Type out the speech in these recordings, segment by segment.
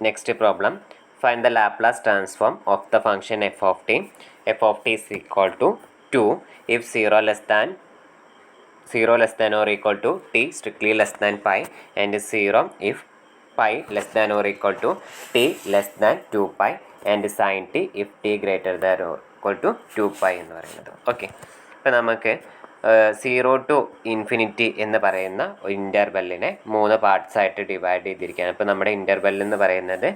next problem. Find the Laplace transform of the function f of t. F of t is equal to 2 if 0 less than or equal to t strictly less than pi, and 0 if pi less than or equal to t less than 2 pi, and sin t if t greater than or equal to 2 pi എന്ന് പറയുന്നത്. Okay, അപ്പോൾ നമുക്ക് 0 to infinity എന്ന് പറയുന്ന ഇൻ്റർവെല്ലിനെ 3 parts ആയിട്ട് divide ചെയ്തിരിക്കുകയാണ്. അപ്പോൾ നമ്മുടെ ഇൻ്റർവെൽ എന്ന് പറയുന്നത്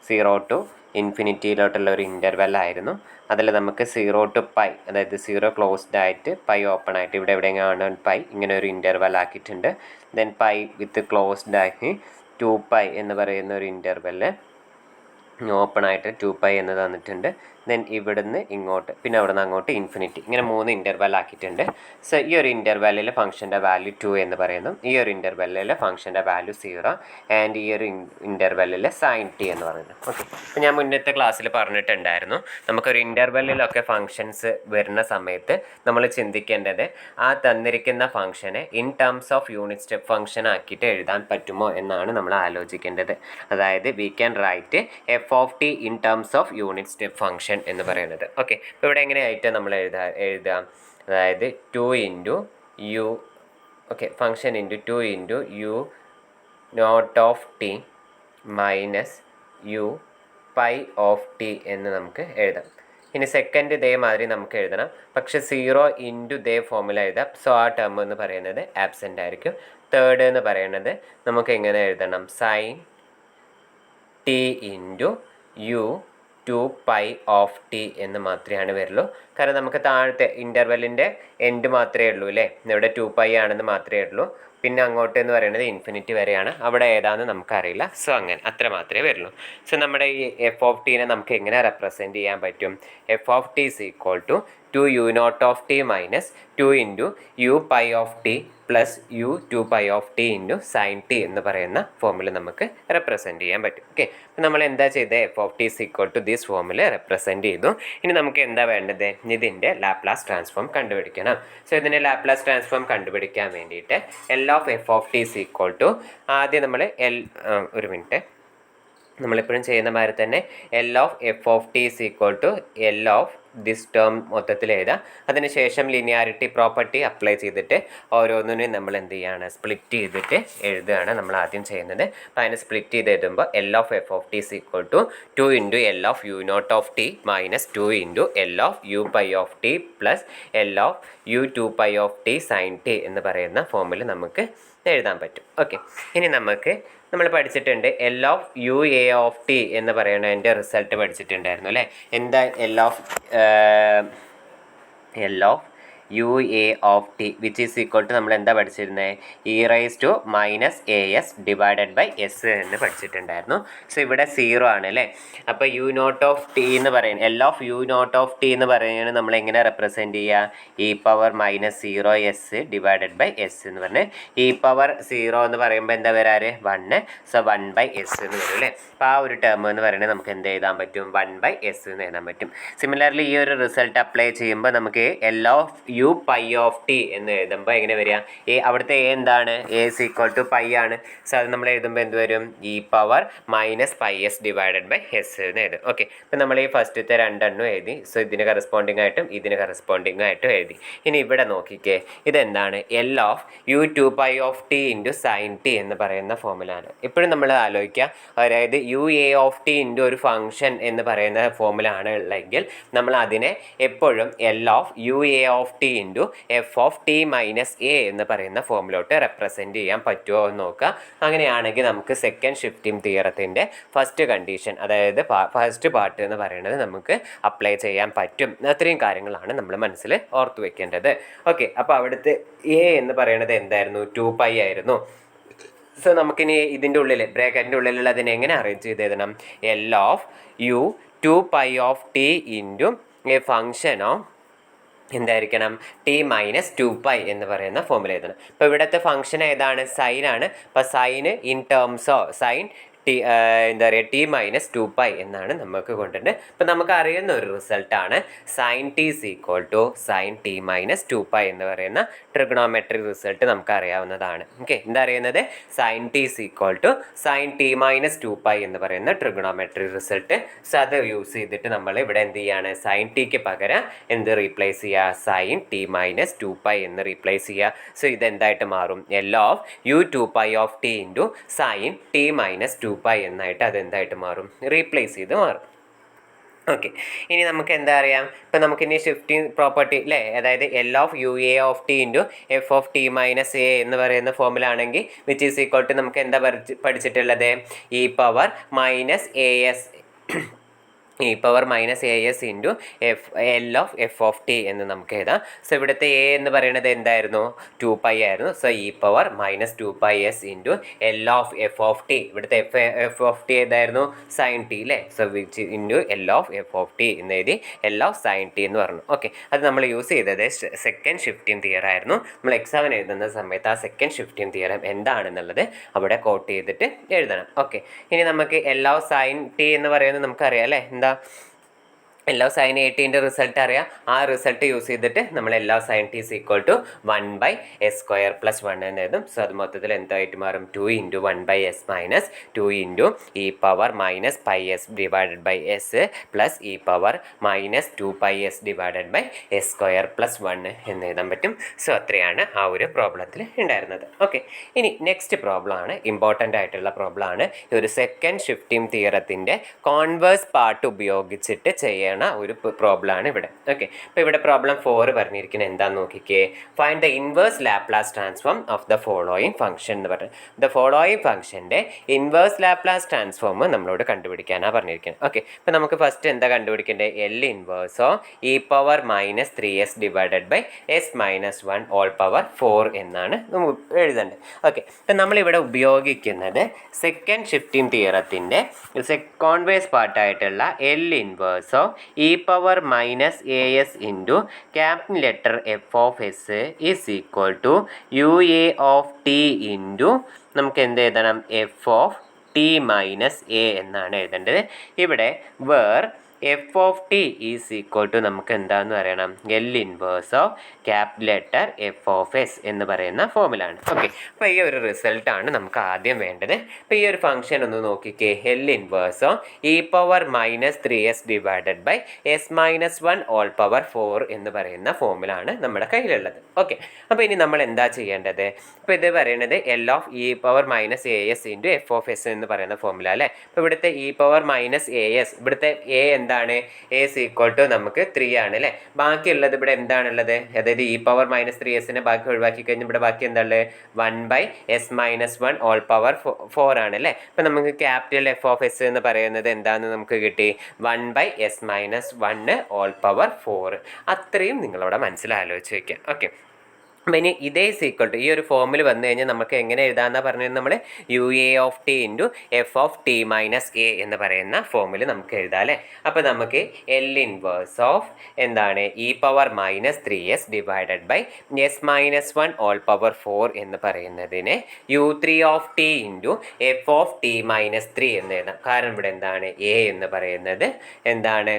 0 to ഇൻഫിനിറ്റിയിലോട്ടുള്ള ഒരു ഇൻ്റർവെല്ലായിരുന്നു. അതിൽ നമുക്ക് 0 to പൈ, അതായത് 0 ക്ലോസ്ഡ് ആയിട്ട് പൈ ഓപ്പൺ ആയിട്ട് ഇവിടെ എവിടെയെങ്കിലും പൈ ഇങ്ങനെ ഒരു ഇൻ്റർവെൽ ആക്കിയിട്ടുണ്ട്. ദെൻ പൈ വിത്ത് ക്ലോസ്ഡ് ആയി 2 പൈ എന്ന് പറയുന്ന ഒരു ഇൻ്റർവെല്ല് ഓപ്പൺ ആയിട്ട് 2 പൈ എന്ന് തന്നിട്ടുണ്ട്. ദെൻ ഇവിടുന്ന് ഇങ്ങോട്ട്, പിന്നെ അവിടെ നിന്ന് അങ്ങോട്ട് ഇൻഫിനിറ്റി, ഇങ്ങനെ 3 ഇൻ്റർവെൽ ആക്കിയിട്ടുണ്ട്. സോ ഈ ഒരു ഇൻ്റർവെല്ലിൽ ഫംഗ്ഷൻ്റെ വാല്യൂ 2 എന്ന് പറയുന്നു, ഈ ഒരു ഇൻ്റർവെല്ലിൽ ഫംഗ്ഷൻ്റെ വാല്യൂ 0, ആൻഡ് ഈ ഒരു ഇൻ്റർവെല്ലിൽ സൈൻ ടി എന്ന് പറയുന്നത്. ഓക്കെ, അപ്പോൾ ഞാൻ മുന്നത്തെ ക്ലാസ്സിൽ പറഞ്ഞിട്ടുണ്ടായിരുന്നു, നമുക്കൊരു ഇൻ്റർവെല്ലിലൊക്കെ ഫംഗ്ഷൻസ് വരുന്ന സമയത്ത് നമ്മൾ ചിന്തിക്കേണ്ടത് ആ തന്നിരിക്കുന്ന ഫംഗ്ഷനെ in terms of unit step function ആക്കിയിട്ട് എഴുതാൻ പറ്റുമോ എന്നാണ് നമ്മൾ ആലോചിക്കേണ്ടത്. അതായത് we can write F of T in terms of unit step function എന്ന് പറയുന്നത്. ഓക്കെ, ഇപ്പോൾ ഇവിടെ എങ്ങനെയായിട്ട് നമ്മൾ എഴുതാം, അതായത് 2 into U, okay, function into 2 into U naught of T minus U pi of T എന്ന് നമുക്ക് എഴുതാം. ഇനി സെക്കൻഡ് ഇതേമാതിരി നമുക്ക് എഴുതണം, പക്ഷെ 0 ഇൻറ്റു ഇതേ ഫോമിൽ എഴുതാം. സോ ആ ടേം എന്ന് പറയുന്നത് ആബ്സെൻ്റ് ആയിരിക്കും. തേർഡ് എന്ന് പറയുന്നത് നമുക്ക് എങ്ങനെ എഴുതണം, sine T into U 2 pi of T എന്ന് മാത്രമേ വരുള്ളൂ. കാരണം നമുക്ക് താഴത്തെ ഇൻ്റർവെല്ലിൻ്റെ എൻഡ് മാത്രമേ ഉള്ളൂ അല്ലേ, ഇവിടെ 2 പൈ ആണെന്ന് മാത്രമേ ഉള്ളൂ. പിന്നെ അങ്ങോട്ട് എന്ന് പറയുന്നത് ഇൻഫിനിറ്റി വരെയാണ്, അവിടെ ഏതാണെന്ന് നമുക്കറിയില്ല. സോ അങ്ങനെ അത്ര മാത്രമേ വരുള്ളൂ. സോ നമ്മുടെ ഈ എഫ് ഓഫ് ടീനെ നമുക്ക് എങ്ങനെ റെപ്രസെൻറ്റ് ചെയ്യാൻ പറ്റും, F of T is equal to 2 U naught of T minus 2 into U pi of T plus U 2 pi of T into sine T എന്ന് പറയുന്ന ഫോമിൽ നമുക്ക് റെപ്രസെൻറ്റ് ചെയ്യാൻ പറ്റും. ഓക്കെ, അപ്പോൾ നമ്മൾ എന്താ ചെയ്തത്, F of T is equal to this ഫോമിൽ റെപ്രസെൻറ്റ് ചെയ്തു. ഇനി നമുക്ക് എന്താ വേണ്ടത്, ഇതിൻ്റെ ലാപ്ലാസ് ട്രാൻസ്ഫോം കണ്ടുപിടിക്കണം. സോ ഇതിൻ്റെ ലാപ്ലാസ് ട്രാൻസ്ഫോം കണ്ടുപിടിക്കാൻ വേണ്ടിയിട്ട് L of F of T is equal to, ആദ്യം നമ്മൾ ഒരു മിനിറ്റ്, നമ്മളെപ്പോഴും ചെയ്യുന്ന മാതിരി തന്നെ L of F of T is equal to L of this term മൊത്തത്തിൽ എഴുതാം. അതിനുശേഷം ലിനിയാരിറ്റി പ്രോപ്പർട്ടി അപ്ലൈ ചെയ്തിട്ട് ഓരോന്നിനും നമ്മൾ എന്ത് ചെയ്യുകയാണ്, സ്പ്ലിറ്റ് ചെയ്തിട്ട് എഴുതുകയാണ് നമ്മൾ ആദ്യം ചെയ്യുന്നത്. അപ്പോൾ അതിനെ സ്പ്ലിറ്റ് ചെയ്ത് എഴുതുമ്പോൾ L of F of T is equal to 2 into L of U naught of T minus 2 into L of U pi of T plus L of U 2 pi of T sine T എന്ന് പറയുന്ന ഫോമിൽ നമുക്ക് എഴുതാൻ പറ്റും. Okay, ഇനി നമ്മൾ പഠിച്ചിട്ടുണ്ട് L of U A of T എന്ന് പറയുന്നതിൻ്റെ റിസൾട്ട് പഠിച്ചിട്ടുണ്ടായിരുന്നു അല്ലേ. എന്താ L of U A of T which is equal to നമ്മൾ എന്താ പഠിച്ചിരുന്നത്, e raise to minus a s divided by S എന്ന് പഠിച്ചിട്ടുണ്ടായിരുന്നു. സോ ഇവിടെ 0 ആണ് അല്ലേ. അപ്പോൾ യു നോട്ട് ഓഫ് ടി എന്ന് പറയുന്നത്, L of U naught of T എന്ന് പറയുന്നത് നമ്മൾ എങ്ങനെ റെപ്രസെൻറ്റ് ചെയ്യുക, E power minus 0 S divided by S എന്ന് പറഞ്ഞ്, ഇ പവർ 0 എന്ന് പറയുമ്പോൾ എന്താ വരാറ് 1, സോ 1 ബൈ എസ് എന്ന് വരും അല്ലേ. അപ്പോൾ ആ ഒരു ടേം എന്ന് പറയുന്നത് നമുക്ക് എന്ത് എഴുതാൻ പറ്റും, 1 ബൈ എസ് എന്ന് എഴുതാൻ പറ്റും. സിമിലർലി ഈ ഒരു റിസൾട്ട് അപ്ലൈ ചെയ്യുമ്പോൾ നമുക്ക് L of U pi of T എന്ന് എഴുതുമ്പോൾ എങ്ങനെ വരിക, അവിടുത്തെ എ എന്താണ്, A is equal to pi ആണ്. സോ അത് നമ്മൾ എഴുതുമ്പോൾ എന്ത് വരും, E power minus pi S divided by S എന്ന് എഴുതും. ഓക്കെ, അപ്പോൾ നമ്മൾ ഈ ഫസ്റ്റത്തെ രണ്ടെണ്ണം എഴുതി. സോ ഇതിന് കറസ്പോണ്ടിങ് ആയിട്ടും ഇതിന് കറസ്പോണ്ടിങ് ആയിട്ടും എഴുതി. ഇനി ഇവിടെ നോക്കിക്കേ, ഇതെന്താണ്, L of U 2 pi of T into sine T എന്ന് പറയുന്ന ഫോമിലാണ്. ഇപ്പോഴും നമ്മൾ ആലോചിക്കുക, അതായത് U A of T into ഒരു ഫംഗ്ഷൻ എന്ന് പറയുന്ന ഫോമിലാണ് ഉള്ളതെങ്കിൽ നമ്മൾ അതിനെ എപ്പോഴും L of U A of T into F of T minus A എന്ന് പറയുന്ന ഫോമിലോട്ട് റെപ്രസെൻറ്റ് ചെയ്യാൻ പറ്റുമോ എന്ന് നോക്കുക. അങ്ങനെയാണെങ്കിൽ നമുക്ക് സെക്കൻഡ് ഷിഫ്റ്റിംഗ് തിയറത്തിൻ്റെ ഫസ്റ്റ് കണ്ടീഷൻ, അതായത് ഫസ്റ്റ് പാർട്ട് എന്ന് പറയുന്നത് നമുക്ക് അപ്ലൈ ചെയ്യാൻ പറ്റും. അത്രയും കാര്യങ്ങളാണ് നമ്മൾ മനസ്സിൽ ഓർത്തു വെക്കേണ്ടത്. ഓക്കെ, അപ്പോൾ അവിടുത്തെ എ എന്ന് പറയുന്നത് എന്തായിരുന്നു, 2 പൈ ആയിരുന്നു. സോ നമുക്കിനി ഇതിൻ്റെ ഉള്ളിൽ ബ്രാക്കറ്റിൻ്റെ ഉള്ളിലുള്ള അതിനെ എങ്ങനെ അറേഞ്ച് ചെയ്ത് എഴുതണം, L of U 2 pi of T into A function of എന്തായിരിക്കണം, ടി മൈനസ് 2 പൈ എന്ന് പറയുന്ന ഫോമിൽ എഴുതണം. ഇപ്പോൾ ഇവിടുത്തെ ഫംഗ്ഷൻ ഏതാണ്, സൈൻ ആണ്. അപ്പോൾ sine in terms of sine എന്താ പറയുക t-2π എന്നാണ് നമുക്ക് കൊണ്ടുവരുന്നത്. അപ്പം നമുക്ക് അറിയുന്ന ഒരു റിസൾട്ടാണ് sin t sin t-2π എന്ന് പറയുന്ന ട്രിഗണോമെട്രിക് റിസൾട്ട് നമുക്ക് അറിയാവുന്നതാണ്. ഓക്കെ, എന്താ അറിയുന്നത്? sin t sin t-2π എന്ന് പറയുന്ന ട്രിഗണോമെട്രിക് റിസൾട്ട്. സോ അത് യൂസ് ചെയ്തിട്ട് നമ്മൾ ഇവിടെ എന്ത് ചെയ്യാണ്? sin t-ക്ക് പകരം എന്ത് റീപ്ലേസ് ചെയ്യുക? sin t-2π എന്ന് റീപ്ലേസ് ചെയ്യുക. സോ ഇതെന്തായിട്ട് മാറും? L of u2π of t into sin t-2π എന്നായിട്ട് അതെന്തായിട്ട് മാറും? റീപ്ലേസ് ചെയ്ത് മാറും. ഓക്കെ, ഇനി നമുക്ക് എന്താ അറിയാം? ഇപ്പം നമുക്കിനി ഷിഫ്റ്റിംഗ് പ്രോപ്പർട്ടി അല്ലേ, അതായത് L of UA of t into F of t minus A എന്ന് പറയുന്ന ഫോമിലാണെങ്കിൽ വിച്ച് ഈസ് ഈക്വൽ ടു നമുക്ക് എന്താ പഠിച്ചിട്ടുള്ളത്? e power minus a S into L of F of t എന്ന് നമുക്ക് എഴുതാം. സോ ഇവിടുത്തെ എ എന്ന് പറയുന്നത് എന്തായിരുന്നു? 2π ആയിരുന്നു. So e power minus 2πs into L of F of t. ഇവിടുത്തെ F of t ഏതായിരുന്നു? sin t അല്ലേ. So which into L of F of t എന്ന് എഴുതി L of sin t എന്ന് പറഞ്ഞു. ഓക്കെ, അത് നമ്മൾ യൂസ് ചെയ്തത് സെക്കൻഡ് ഷിഫ്റ്റിംഗ് തിയറം ആയിരുന്നു. നമ്മൾ എക്സാമിന് എഴുതുന്ന സമയത്ത് ആ സെക്കൻഡ് ഷിഫ്റ്റിംഗ് തിയറം എന്താണെന്നുള്ളത് അവിടെ കോട്ട് ചെയ്തിട്ട് എഴുതണം. ഓക്കെ, ഇനി നമുക്ക് L of sin t എന്ന് പറയുന്നത് നമുക്കറിയാം അല്ലേ, എന്താ L of sin t result അറിയാം. ആ റിസൾട്ട് യൂസ് ചെയ്തിട്ട് നമ്മൾ L of sin t = 1/s² + 1 എന്ന് എഴുതും. സോ അത് മൊത്തത്തിൽ എന്തായിട്ട് മാറും? 2 × 1/s minus 2 × e power minus πs divided by S plus e power minus 2πs divided by s² + 1 എന്ന് എഴുതാൻ പറ്റും. സോ അത്രയാണ് ആ ഒരു പ്രോബ്ലത്തിൽ ഉണ്ടായിരുന്നത്. ഓക്കെ, ഇനി നെക്സ്റ്റ് പ്രോബ്ലം ആണ്, ഇമ്പോർട്ടൻ്റ് ആയിട്ടുള്ള പ്രോബ്ലം ആണ്. ഈ ഒരു സെക്കൻഡ് ഷിഫ്റ്റിംഗ് തിയറത്തിൻ്റെ കോൺവേഴ്സ് പാർട്ട് ഉപയോഗിച്ചിട്ട് ചെയ്യണം ഒരു പ്രോബ്ലം ആണ് ഇവിടെ. ഓക്കെ, അപ്പോൾ ഇവിടെ പ്രോബ്ലം 4 പറഞ്ഞിരിക്കുന്നത് എന്താണെന്ന് നോക്കിക്കേ. Find the inverse Laplace transform of the following function എന്ന് പറഞ്ഞു. ദ ഫോളോയിങ് ഫംഗ്ഷൻ്റെ ഇൻവേഴ്സ് ലാപ്ലാസ് ട്രാൻസ്ഫോം നമ്മളോട് കണ്ടുപിടിക്കാനാണ് പറഞ്ഞിരിക്കുന്നത്. ഓക്കെ, അപ്പോൾ നമുക്ക് ഫസ്റ്റ് എന്താ കണ്ടുപിടിക്കേണ്ടത്? L ഇൻവേഴ്സോ e power minus 3s divided by s minus 1 all power 4 എന്നാണ് എഴുതേണ്ടത്. ഓക്കെ, അപ്പം നമ്മളിവിടെ ഉപയോഗിക്കുന്നത് സെക്കൻഡ് ഷിഫ്റ്റിംഗ് തിയറത്തിൻ്റെ കോൺവേഴ്സ് പാർട്ടായിട്ടുള്ള L ഇൻവേഴ്സോ e power minus as into capital letter f of s is equal to UA of t into നമുക്ക് എന്ത് എഴുതണം? f of t minus a എന്നാണ് എഴുതേണ്ടത്. ഇവിടെ where f of t is equal to നമുക്ക് എന്താണെന്ന് പറയണം? L inverse of capital letter f of s എന്ന് പറയുന്ന ഫോമിലാണ്. ഓക്കെ, അപ്പോൾ ഈ ഒരു റിസൾട്ടാണ് നമുക്ക് ആദ്യം വേണ്ടത്. അപ്പോൾ ഈ ഒരു ഫംഗ്ഷൻ ഒന്ന് നോക്കിക്കേ. L inverse of e power minus 3s divided by s minus 1 all power 4 എന്ന് പറയുന്ന ഫോമിലാണ് നമ്മുടെ കയ്യിലുള്ളത്. ഓക്കെ, അപ്പോൾ ഇനി നമ്മൾ എന്താ ചെയ്യേണ്ടത്? അപ്പോൾ ഇത് പറയുന്നത് L of e power minus as into f of s എന്ന് പറയുന്ന ഫോമില അല്ലേ. അപ്പോൾ ഇവിടുത്തെ e പവർ മൈനസ് as, ഇവിടുത്തെ a എന്താണ്? a ഈക്വൽ ടു നമുക്ക് 3 ആണ് അല്ലേ. ബാക്കിയുള്ളത് ഇവിടെ എന്താണുള്ളത്? അതായത് e പവർ മൈനസ് 3s ബാക്കി ഒഴിവാക്കി കഴിഞ്ഞാൽ ഇവിടെ ബാക്കി എന്താണ്? 1/s മൈനസ് 1 ഓൾ പവർ 4 ആണ് അല്ലേ. അപ്പം നമുക്ക് ക്യാപിറ്റൽ f of s എന്ന് പറയുന്നത് എന്താണെന്ന് നമുക്ക് കിട്ടി? 1/s minus 1 all power 4. അത്രയും നിങ്ങളവിടെ മനസ്സിലാലോചിച്ച് വയ്ക്കാം. ഓക്കെ, അപ്പം ഇനി ഇതേ ഈക്വൽ ടു ഈ ഒരു ഫോമിൽ വന്നു കഴിഞ്ഞാൽ നമുക്ക് എങ്ങനെ എഴുതാമെന്നാണ് പറഞ്ഞത്? നമ്മൾ UA of t into f of t minus a എന്ന് പറയുന്ന ഫോമിൽ നമുക്ക് എഴുതാം അല്ലേ. അപ്പോൾ നമുക്ക് L ഇൻവേഴ്സ് ഓഫ് എന്താണ്? e power minus 3s divided by s minus 1 all power 4 എന്ന് പറയുന്നതിനെ U3 of t into f of t minus 3 എന്ന് എഴുതാം. കാരണം ഇവിടെ എന്താണ്? a എന്ന് പറയുന്നത് എന്താണ്?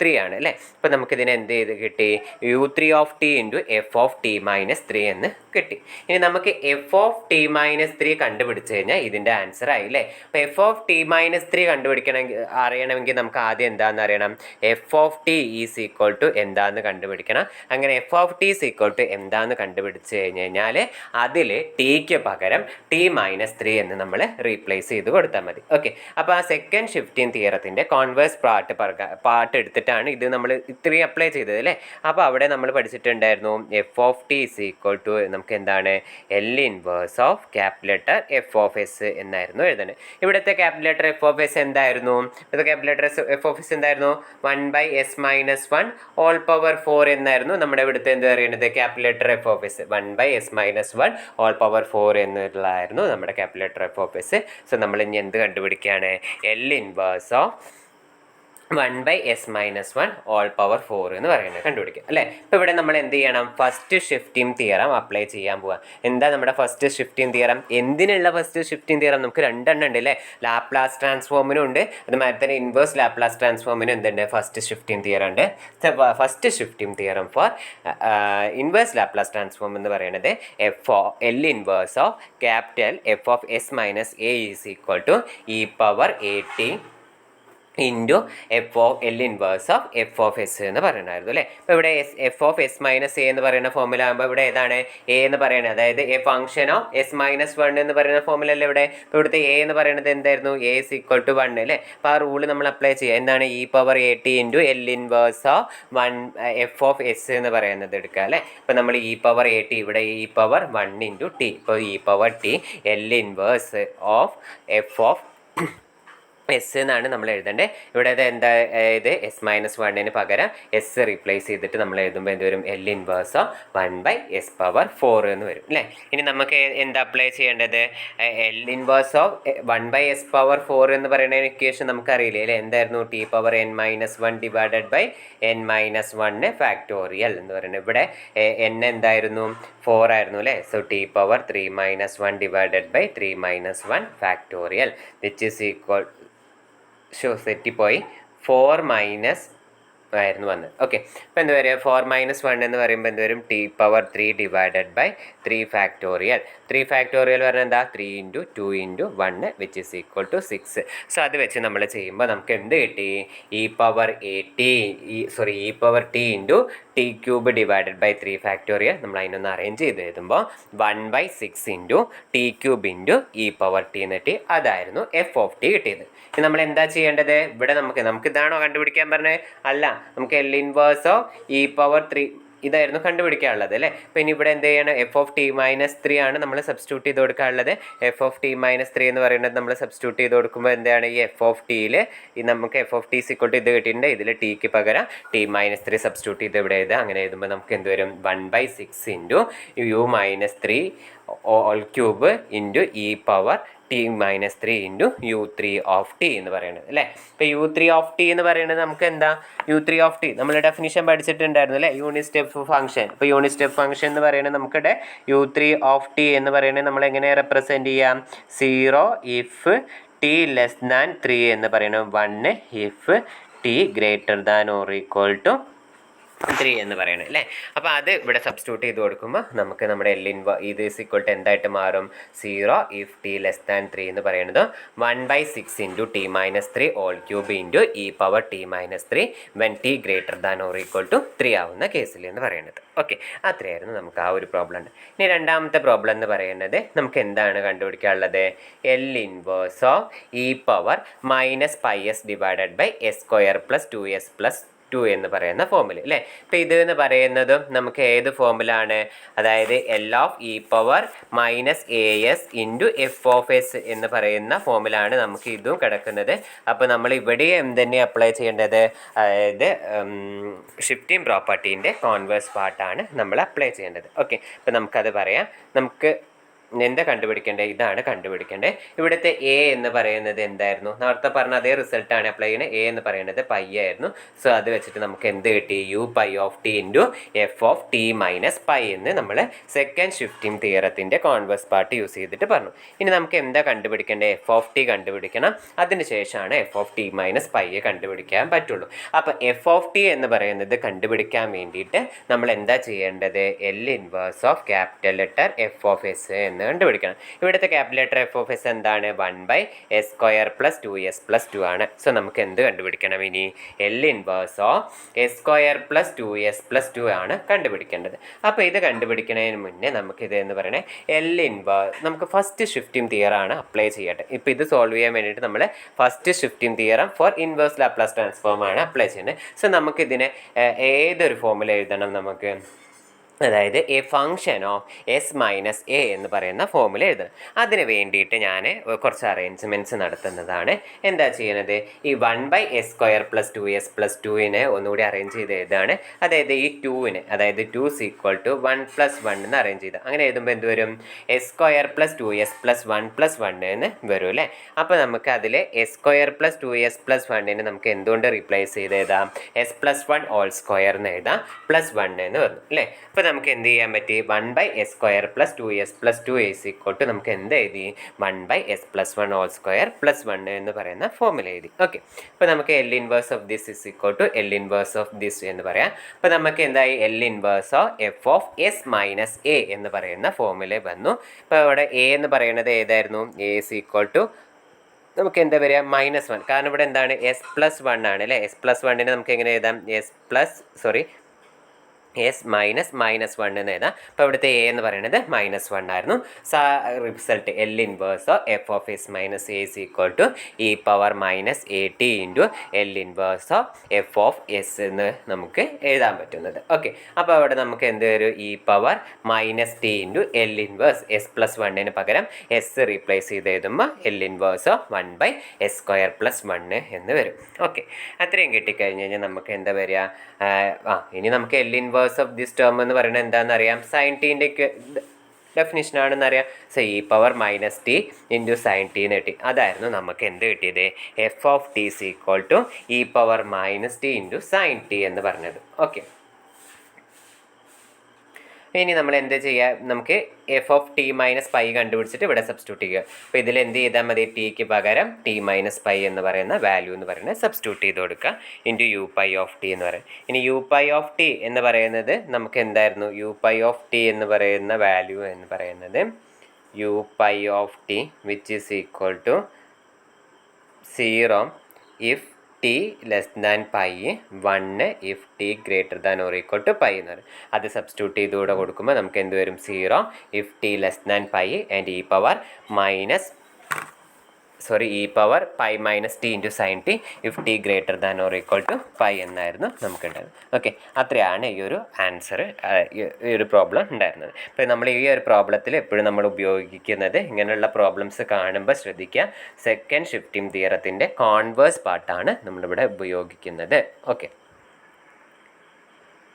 3 ആണ് അല്ലേ. അപ്പോൾ നമുക്കിതിനെ എന്ത് ചെയ്ത് കിട്ടി? U3 of t into f of t minus 3 എന്ന് കിട്ടി. ഇനി നമുക്ക് f of t മൈനസ് 3 കണ്ടുപിടിച്ച് കഴിഞ്ഞാൽ ഇതിൻ്റെ ആൻസർ ആയില്ലേ. അപ്പോൾ f of t മൈനസ് 3 അറിയണമെങ്കിൽ നമുക്ക് ആദ്യം എന്താണെന്ന് അറിയണം? f of t is equal to എന്താണെന്ന് കണ്ടുപിടിക്കണം. അങ്ങനെ f of t is equal to എന്താണെന്ന് കണ്ടുപിടിച്ച് കഴിഞ്ഞാൽ അതിൽ ടിക്ക് പകരം t മൈനസ് 3 എന്ന് നമ്മൾ റീപ്ലേസ് ചെയ്ത് കൊടുത്താൽ മതി. ഓക്കെ, അപ്പോൾ ആ സെക്കൻഡ് ഷിഫ്റ്റിംഗ് തിയറത്തിൻ്റെ കോൺവേഴ്സ് പാർട്ട് എടുത്തിട്ടാണ് ഇത് നമ്മൾ ഇത്രയും അപ്ലൈ ചെയ്തത് അല്ലേ. അപ്പോൾ അവിടെ നമ്മൾ പഠിച്ചിട്ടുണ്ടായിരുന്നു f of t is equal to നമുക്ക് എന്താണ്? L inverse of capital letter f of s എന്നായിരുന്നു എഴുതുന്നത്. ഇവിടുത്തെ capital letter f of s എന്തായിരുന്നു? ഇവിടുത്തെ capital letter f of s എന്തായിരുന്നു? 1/s മൈനസ് 1 ഓൾ പവർ 4 എന്നായിരുന്നു നമ്മുടെ ഇവിടുത്തെ എന്ത് പറയുന്നത്? Capital letter f of s 1/s minus 1 all power 4 എന്നുള്ളതായിരുന്നു നമ്മുടെ capital letter f of s. So നമ്മൾ ഇനി എന്ത് കണ്ടുപിടിക്കുകയാണ്? L inverse of 1/s-1 all power 4 എന്ന് പറയുന്നത് കണ്ടുപിടിക്കുക അല്ലേ. ഇപ്പോൾ ഇവിടെ നമ്മൾ എന്ത് ചെയ്യണം, ഫസ്റ്റ് ഷിഫ്റ്റിംഗ് തിയറം അപ്ലൈ ചെയ്യാൻ പോവുക. എന്താ നമ്മുടെ ഫസ്റ്റ് ഷിഫ്റ്റിംഗ് തിയറം? എന്തിനുള്ള ഫസ്റ്റ് ഷിഫ്റ്റിംഗ് തിയറം? നമുക്ക് രണ്ടെണ്ണം ഉണ്ട് അല്ലേ, ലാപ്ലാസ് ട്രാൻസ്ഫോമിനും ഉണ്ട്, അതുമാതിരി തന്നെ ഇൻവേഴ്സ് ലാപ്ലാസ് ട്രാൻസ്ഫോമിനും എന്തുണ്ട്, ഫസ്റ്റ് ഷിഫ്റ്റിംഗ് തിയറം ഉണ്ട്. First shifting theorem for inverse Laplace transform എന്ന് പറയുന്നത് L inverse of capital F of S minus A is equal to E power AT into L inverse of F of S എന്ന് പറയണമായിരുന്നു അല്ലേ. ഇപ്പോൾ ഇവിടെ F of S minus A എന്ന് പറയുന്ന formula ആകുമ്പോൾ ഇവിടെ ഏതാണ് എ എന്ന് പറയുന്നത്, അതായത് എ ഫംഗ്ഷൻ ഓഫ് S-1 എന്ന് പറയുന്ന ഫോമുല അല്ലേ ഇവിടെ. ഇപ്പോൾ ഇവിടുത്തെ എ എന്ന് പറയുന്നത് എന്തായിരുന്നു, എ ഇസ് ഈക്വൽ ടു 1 അല്ലേ. അപ്പോൾ ആ റൂള് നമ്മൾ അപ്ലൈ ചെയ്യുക. എന്താണ്, E power AT into L inverse of F of S എന്ന് പറയുന്നത് എടുക്കുക അല്ലേ. ഇപ്പോൾ നമ്മൾ ഇ പവർ AT ഇവിടെ ഇ പവർ 1 ഇൻറ്റു ടി, ഇപ്പോൾ E power T L inverse of F of S എന്നാണ് നമ്മൾ എഴുതേണ്ടത്. ഇവിടെ എന്താ, ഇത് S-1 പകരം എസ് റീപ്ലേസ് ചെയ്തിട്ട് നമ്മൾ എഴുതുമ്പോൾ എന്ത് വരും, L ഇൻവേഴ്സ് 1/s⁴ എന്ന് വരും അല്ലേ. ഇനി നമുക്ക് എന്താ അപ്ലൈ ചെയ്യേണ്ടത്, L ഇൻവേഴ്സ് ഓഫ് 1/s⁴ എന്ന് പറയുന്ന ഇക്വേഷൻ നമുക്കറിയില്ലേ അല്ലേ. എന്തായിരുന്നു, T⁻n−1 divided by n−1 factorial എന്ന് പറയുന്നത്. ഇവിടെ n എന്തായിരുന്നു, 4 ആയിരുന്നു അല്ലേ. So T⁻3−1 divided by 3−1 factorial which is equal തെറ്റിപ്പോയി 4- ആയിരുന്നു വന്നത്. ഓക്കെ, അപ്പോൾ എന്ത് വരും, 4-1 എന്ന് പറയുമ്പോൾ എന്ത് വരും, T⁻3 divided by 3 factorial. 3 factorial പറഞ്ഞാൽ എന്താ, 3 × 2 × 1 which is equal to 6. So അത് വെച്ച് നമ്മൾ ചെയ്യുമ്പോൾ നമുക്ക് എന്ത് കിട്ടി, E power T into T³ divided by 3 factorial. നമ്മൾ അതിനൊന്ന് അറേഞ്ച് ചെയ്ത് എഴുതുമ്പോൾ 1/6 into T³ into E power T എന്ന് കിട്ടി. അതായിരുന്നു എഫ് ഓഫ് ടി കിട്ടിയത്. ഇനി നമ്മൾ എന്താ ചെയ്യേണ്ടത്, ഇവിടെ നമുക്ക് ഇതാണോ കണ്ടുപിടിക്കാൻ പറഞ്ഞത്, അല്ല, നമുക്ക് L inverse of E power 3 ഇതായിരുന്നു കണ്ടുപിടിക്കാനുള്ളത് അല്ലേ. അപ്പോൾ ഇനി ഇവിടെ എന്ത് ചെയ്യണം, എഫ് ഓഫ് T-3 ആണ് നമ്മൾ സബ്സ്റ്റിറ്റ്യൂട്ട് ചെയ്ത് കൊടുക്കാനുള്ളത്. എഫ് ഓഫ് T-3 എന്ന് പറയുന്നത് നമ്മൾ സബ്സ്റ്റിറ്റ്യൂട്ട് ചെയ്ത് കൊടുക്കുമ്പോൾ എന്താണ്, ഈ എഫ് ഓഫ് ടിയിൽ നമുക്ക് എഫ് ഓഫ് ടി സിക്വട്ട് ഇത് കിട്ടിയിട്ടുണ്ട്. ഇതിൽ ടിക്ക് പകരം T-3 സബ്സ്റ്റിറ്റ്യൂട്ട് ചെയ്ത് ഇവിടെ എഴുതുക. അങ്ങനെ എഴുതുമ്പോൾ നമുക്ക് എന്ത് വരും, 1/6 into U-3 all cube into E power T-3 into U3 of T എന്ന് പറയുന്നത് അല്ലേ. ഇപ്പോൾ U3 ഓഫ് ടി എന്ന് പറയുന്നത് നമുക്ക് എന്താ, U3 ഓഫ് ടി നമ്മൾ ഡെഫിനിഷൻ പഠിച്ചിട്ടുണ്ടായിരുന്നു അല്ലേ, യൂണിറ്റ് സ്റ്റെപ്പ് ഫംഗ്ഷൻ. ഇപ്പോൾ യൂണിറ്റ് സ്റ്റെപ്പ് ഫംഗ്ഷൻ എന്ന് പറയുന്നത് നമുക്കിടെ U3 ഓഫ് ടി എന്ന് പറയുന്നത് നമ്മൾ എങ്ങനെ റെപ്രസെൻറ്റ് ചെയ്യാം, 0 ഇഫ് T 3 എന്ന് പറയുന്നത് 1 ഇഫ് T or 3 എന്ന് പറയുന്നത് അല്ലേ. അപ്പോൾ അത് ഇവിടെ സബ്സ്റ്റിറ്റ്യൂട്ട് ചെയ്ത് കൊടുക്കുമ്പോൾ നമുക്ക് നമ്മുടെ ഇത് ഈക്വൽ എന്തായിട്ട് മാറും, 0 ഇഫ് T 3 എന്ന് പറയുന്നത് 1/6 into T-3 all cube into E power T-3 when T or 3 ആവുന്ന കേസിൽ എന്ന് പറയുന്നത്. ഓക്കെ, അത്രയായിരുന്നു നമുക്ക് ആ ഒരു പ്രോബ്ലം ഉണ്ട്. ഇനി രണ്ടാമത്തെ പ്രോബ്ലം എന്ന് പറയുന്നത് നമുക്ക് എന്താണ് കണ്ടുപിടിക്കാനുള്ളത്, L inverse of E power -πs divided by s² + 2s + 2 എന്ന് പറയുന്ന ഫോമുല അല്ലേ. ഇപ്പോൾ ഇത് എന്ന് പറയുന്നതും നമുക്ക് ഏത് ഫോമുലാണ്, അതായത് L of E power -as into F of S എന്ന് പറയുന്ന ഫോമിലാണ് നമുക്ക് ഇതും കിടക്കുന്നത്. അപ്പോൾ നമ്മൾ ഇവിടെ എന്തുതന്നെ അപ്ലൈ ചെയ്യേണ്ടത്, അതായത് ഷിഫ്റ്റിംഗ് പ്രോപ്പർട്ടീൻ്റെ കോൺവേഴ്സ് പാർട്ടാണ് നമ്മൾ അപ്ലൈ ചെയ്യേണ്ടത്. ഓക്കെ, അപ്പോൾ നമുക്കത് പറയാം. നമുക്ക് എന്താ കണ്ടുപിടിക്കേണ്ടത്, ഇതാണ് കണ്ടുപിടിക്കേണ്ടത്. ഇവിടുത്തെ എ എന്ന് പറയുന്നത് എന്തായിരുന്നു, നേരത്തെ പറഞ്ഞ അതേ റിസൾട്ടാണ് അപ്ലൈ ചെയ്യുന്നത്. എ എന്ന് പറയുന്നത് π ആയിരുന്നു. സോ അത് വെച്ചിട്ട് നമുക്ക് എന്ത് കിട്ടി, U⁴ of T into F of T-π എന്ന് നമ്മൾ സെക്കൻഡ് ഷിഫ്റ്റിംഗ് തിയറത്തിൻ്റെ കോൺവേഴ്സ് പാർട്ട് യൂസ് ചെയ്തിട്ട് പറഞ്ഞു. ഇനി നമുക്ക് എന്താ കണ്ടുപിടിക്കേണ്ടത്, എഫ് ഓഫ് ടി കണ്ടുപിടിക്കണം. അതിന് ശേഷമാണ് എഫ് ഓഫ് T-π കണ്ടുപിടിക്കാൻ പറ്റുള്ളൂ. അപ്പോൾ എഫ് ഓഫ് ടി എന്ന് പറയുന്നത് കണ്ടുപിടിക്കാൻ വേണ്ടിയിട്ട് നമ്മൾ എന്താ ചെയ്യേണ്ടത്, L inverse of capital letter F of S എന്ന് കണ്ടുപിടിക്കണം. ഇവിടുത്തെ capital letter F of S എന്താണ്, 1/s² + 2s + 2 ആണ്. സോ നമുക്ക് എന്ത് കണ്ടുപിടിക്കണം, ഇനി L inverse of s² + 2s + 2 ആണ് കണ്ടുപിടിക്കേണ്ടത്. അപ്പോൾ ഇത് കണ്ടുപിടിക്കുന്നതിന് മുന്നേ നമുക്കിത് എന്ന് പറയണേ L ഇൻവേഴ്സ് നമുക്ക് ഫസ്റ്റ് ഷിഫ്റ്റിംഗ് തിയറം ആണ് അപ്ലൈ ചെയ്യട്ടെ. ഇപ്പോൾ ഇത് സോൾവ് ചെയ്യാൻ വേണ്ടിയിട്ട് നമ്മൾ first shifting theorem for inverse Laplace transform ആണ് അപ്ലൈ ചെയ്യുന്നത്. സോ നമുക്കിതിനെ ഏതൊരു ഫോമിൽ എഴുതണം, നമുക്ക് അതായത് A function of S minus A എന്ന് പറയുന്ന ഫോമിൽ എഴുതണം. അതിന് വേണ്ടിയിട്ട് ഞാൻ കുറച്ച് അറേഞ്ച്മെൻറ്റ്സ് നടത്തുന്നതാണ്. എന്താ ചെയ്യുന്നത്, ഈ 1/s² + 2s + 2നെ ഒന്നുകൂടി അറേഞ്ച് ചെയ്ത് എഴുതുകയാണ്. അതായത് ഈ 2നെ, അതായത് 2 = 1 + 1 എന്ന് അറേഞ്ച് ചെയ്ത് അങ്ങനെ എഴുതുമ്പോൾ എന്ത് വരും, s² + 2s + 1 + 1 എന്ന് വരും അല്ലേ. അപ്പോൾ നമുക്ക് അതിൽ s² + 2s + 1നെ നമുക്ക് എന്തുകൊണ്ട് റീപ്ലേസ് ചെയ്ത് എഴുതാം, s+1² എന്ന് എഴുതാം, +1 എന്ന് വന്നു അല്ലേ. അപ്പോൾ നമുക്ക് എന്ത് ചെയ്യാൻ പറ്റി, 1/s² + 2s + 2 നമുക്ക് എന്ത് എഴുതി, 1/s+1² + 1 എന്ന് പറയുന്ന ഫോമിൽ എഴുതി. ഓക്കെ, അപ്പോൾ നമുക്ക് L inverse of this L inverse of this എന്ന് പറയാം. അപ്പോൾ നമുക്ക് എന്തായി, L inverse f of s minus a എന്ന് പറയുന്ന ഫോമിൽ വന്നു. അപ്പോൾ അവിടെ a എന്ന് പറയുന്നത് ഏതായിരുന്നു, a നമുക്ക് എന്താ വരിക, -1, കാരണം ഇവിടെ എന്താണ് s+1 ആണ് അല്ലേ. s+1നെ നമുക്ക് എങ്ങനെ എഴുതാം, s -1 എന്ന് എഴുതാം. അപ്പോൾ ഇവിടുത്തെ a എന്ന് പറയുന്നത് -1 ആയിരുന്നു. Result L inverse f of s minus a e⁻−at into L inverse f of s എന്ന് നമുക്ക് എഴുതാൻ പറ്റുന്നത്. ഓക്കെ, അപ്പോൾ അവിടെ നമുക്ക് എന്ത് വരും, e⁻−t ഇൻറ്റു L ഇൻവേഴ്സ് s+1ന് പകരം s റീപ്ലേസ് ചെയ്ത് എഴുതുമ്പോൾ L ഇൻവേഴ്സ് 1/s² + 1 എന്ന് വരും. ഓക്കെ, അത്രയും കിട്ടിക്കഴിഞ്ഞ് കഴിഞ്ഞാൽ നമുക്ക് എന്താ വരിക, ഇനി നമുക്ക് L inverse of this term എന്ന് പറയുന്നത് എന്താണെന്ന് അറിയാം, sin t-ൻ്റെ ഡെഫിനിഷൻ ആണെന്ന് അറിയാം. So e⁻−t into sin t എന്ന് കിട്ടി. അതായിരുന്നു നമുക്ക് എന്ത് കിട്ടിയത്, f of t = e⁻−t into sin t എന്ന് പറഞ്ഞത്. ഓക്കെ, ഇനി നമ്മൾ എന്ത് ചെയ്യുക, നമുക്ക് f ഓഫ് t - π കണ്ടുപിടിച്ചിട്ട് ഇവിടെ സബ്സ്റ്റിറ്റ്യൂട്ട് ചെയ്യുക. അപ്പോൾ ഇതിൽ എന്ത് ചെയ്താൽ മതി, ടിക്ക് പകരം t - π എന്ന് പറയുന്ന വാല്യൂ എന്ന് പറയുന്നത് സബ്സ്റ്റിറ്റ്യൂട്ട് ചെയ്ത് കൊടുക്കുക, ഇൻറ്റു u⁻ ഓഫ് t എന്ന് പറയും. ഇനി u⁻ ഓഫ് t എന്ന് പറയുന്നത് നമുക്ക് എന്തായിരുന്നു, u⁻ ഓഫ് t എന്ന് പറയുന്ന വാല്യൂ എന്ന് പറയുന്നത് u⁻ of t which is equal to 0 if t less than pi, 1 if t greater than or equal to pi എന്ന് പറയും. അത് സബ്സ്റ്റിറ്റ്യൂട്ട് ചെയ്തുകൂടെ കൊടുക്കുമ്പോൾ നമുക്ക് എന്ത് വരും, 0 if t less than pi and e⁻π-t into sin t if t greater than or equal to pi എന്നായിരുന്നു നമുക്കുണ്ടായത്. Okay, അത്രയാണ് ഈ ഒരു ആൻസർ, ഈ ഒരു പ്രോബ്ലം ഉണ്ടായിരുന്നത്. അപ്പോൾ നമ്മൾ ഈ ഒരു പ്രോബ്ലത്തിൽ എപ്പോഴും നമ്മൾ ഉപയോഗിക്കുന്നത്, ഇങ്ങനെയുള്ള പ്രോബ്ലംസ് കാണുമ്പോൾ ശ്രദ്ധിക്കുക, സെക്കൻഡ് ഷിഫ്റ്റിംഗ് തിയറത്തിൻ്റെ കോൺവേഴ്സ് പാർട്ടാണ് നമ്മളിവിടെ ഉപയോഗിക്കുന്നത്. ഓക്കെ.